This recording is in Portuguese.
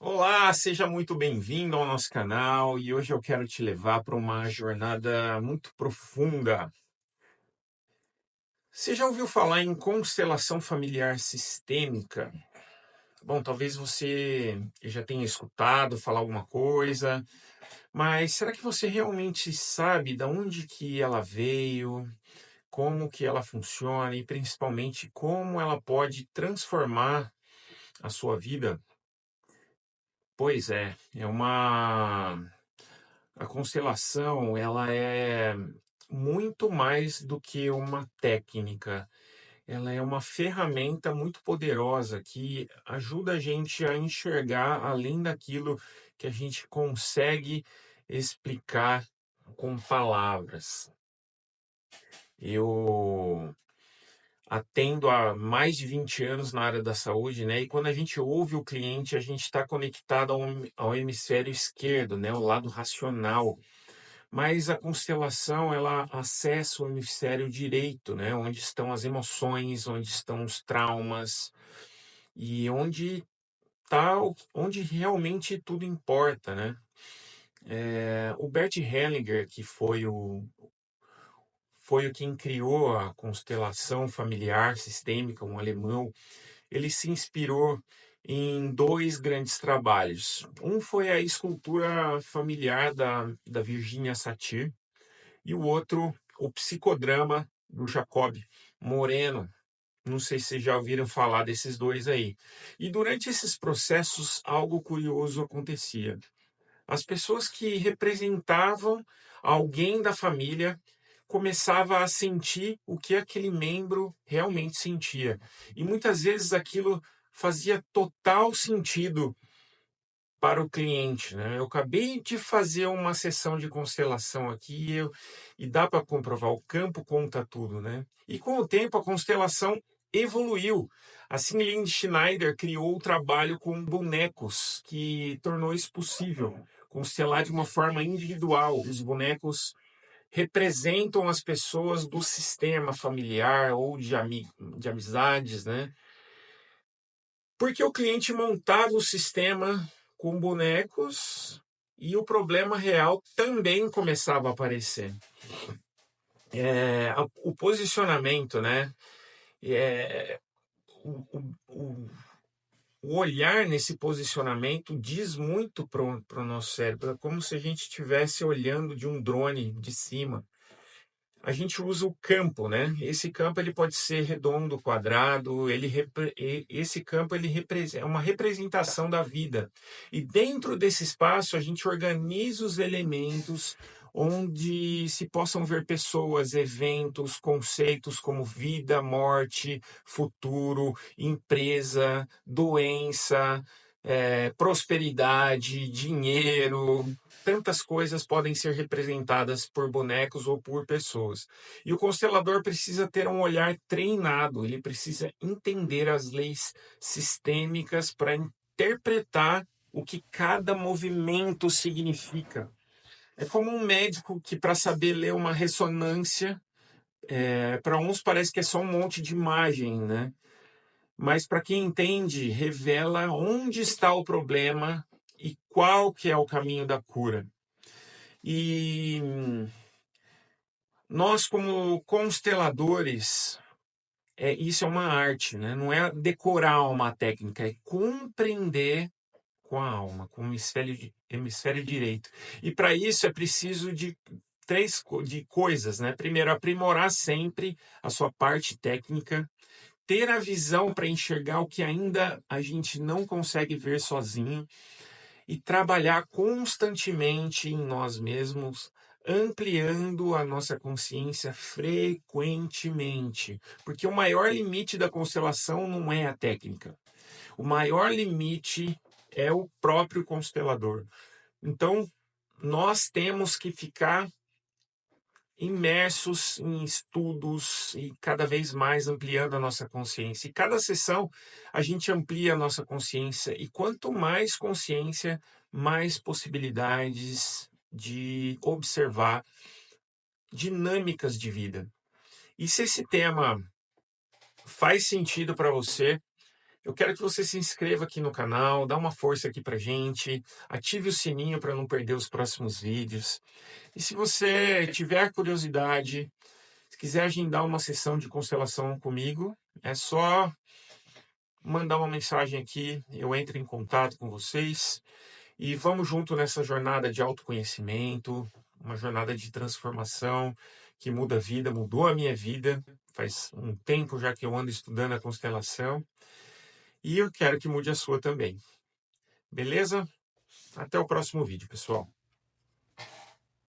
Olá, seja muito bem-vindo ao nosso canal e hoje eu quero te levar para uma jornada muito profunda. Você já ouviu falar em constelação familiar sistêmica? Bom, talvez você já tenha escutado falar alguma coisa, mas será que você realmente sabe de onde que ela veio, como que ela funciona e principalmente como ela pode transformar a sua vida? Pois é, a constelação, ela é muito mais do que uma técnica. Ela é uma ferramenta muito poderosa que ajuda a gente a enxergar além daquilo que a gente consegue explicar com palavras. Eu atendo há mais de 20 anos na área da saúde, né? E quando a gente ouve o cliente, a gente está conectado ao hemisfério esquerdo, né? O lado racional. Mas a constelação, ela acessa o hemisfério direito, né? Onde estão as emoções, onde estão os traumas e onde realmente tudo importa, né? O Bert Hellinger, que foi o quem criou a constelação familiar sistêmica, um alemão, ele se inspirou em dois grandes trabalhos. Um foi a escultura familiar da Virginia Satir, e o outro, o psicodrama do Jacob Moreno. Não sei se vocês já ouviram falar desses dois aí. E durante esses processos, algo curioso acontecia. As pessoas que representavam alguém da família começava a sentir o que aquele membro realmente sentia. E muitas vezes aquilo fazia total sentido para o cliente, né? Eu acabei de fazer uma sessão de constelação aqui e dá para comprovar, o campo conta tudo, né? E com o tempo a constelação evoluiu. A Cindy Schneider criou o trabalho com bonecos que tornou isso possível, constelar de uma forma individual. Os bonecos representam as pessoas do sistema familiar ou de amizades, né? Porque o cliente montava o sistema com bonecos e o problema real também começava a aparecer. O posicionamento, né? É, o, o, o, o olhar nesse posicionamento diz muito para o nosso cérebro. É como se a gente estivesse olhando de um drone de cima. A gente usa o campo, né? Esse campo ele pode ser redondo, quadrado, esse campo é uma representação da vida. E dentro desse espaço a gente organiza os elementos onde se possam ver pessoas, eventos, conceitos como vida, morte, futuro, empresa, doença, prosperidade, dinheiro. Tantas coisas podem ser representadas por bonecos ou por pessoas. E o constelador precisa ter um olhar treinado, ele precisa entender as leis sistêmicas para interpretar o que cada movimento significa. É como um médico que, para saber ler uma ressonância, para uns parece que é só um monte de imagem, né? Mas para quem entende, revela onde está o problema e qual que é o caminho da cura. E nós, como consteladores, isso é uma arte, né? Não é decorar uma técnica, é compreender com a alma, com o hemisfério direito. E para isso é preciso de de coisas, né? Primeiro, aprimorar sempre a sua parte técnica, ter a visão para enxergar o que ainda a gente não consegue ver sozinho e trabalhar constantemente em nós mesmos, ampliando a nossa consciência frequentemente, porque o maior limite da constelação não é a técnica. O maior limite é o próprio constelador. Então, nós temos que ficar imersos em estudos e cada vez mais ampliando a nossa consciência. E cada sessão a gente amplia a nossa consciência e quanto mais consciência, mais possibilidades de observar dinâmicas de vida. E se esse tema faz sentido para você, Eu quero que você se inscreva aqui no canal, dá uma força aqui pra gente, ative o sininho para não perder os próximos vídeos. E se você tiver curiosidade, se quiser agendar uma sessão de constelação comigo, é só mandar uma mensagem aqui, eu entro em contato com vocês e vamos junto nessa jornada de autoconhecimento, uma jornada de transformação que muda a vida, mudou a minha vida. Faz um tempo já que eu ando estudando a constelação e eu quero que mude a sua também. Beleza? Até o próximo vídeo, pessoal.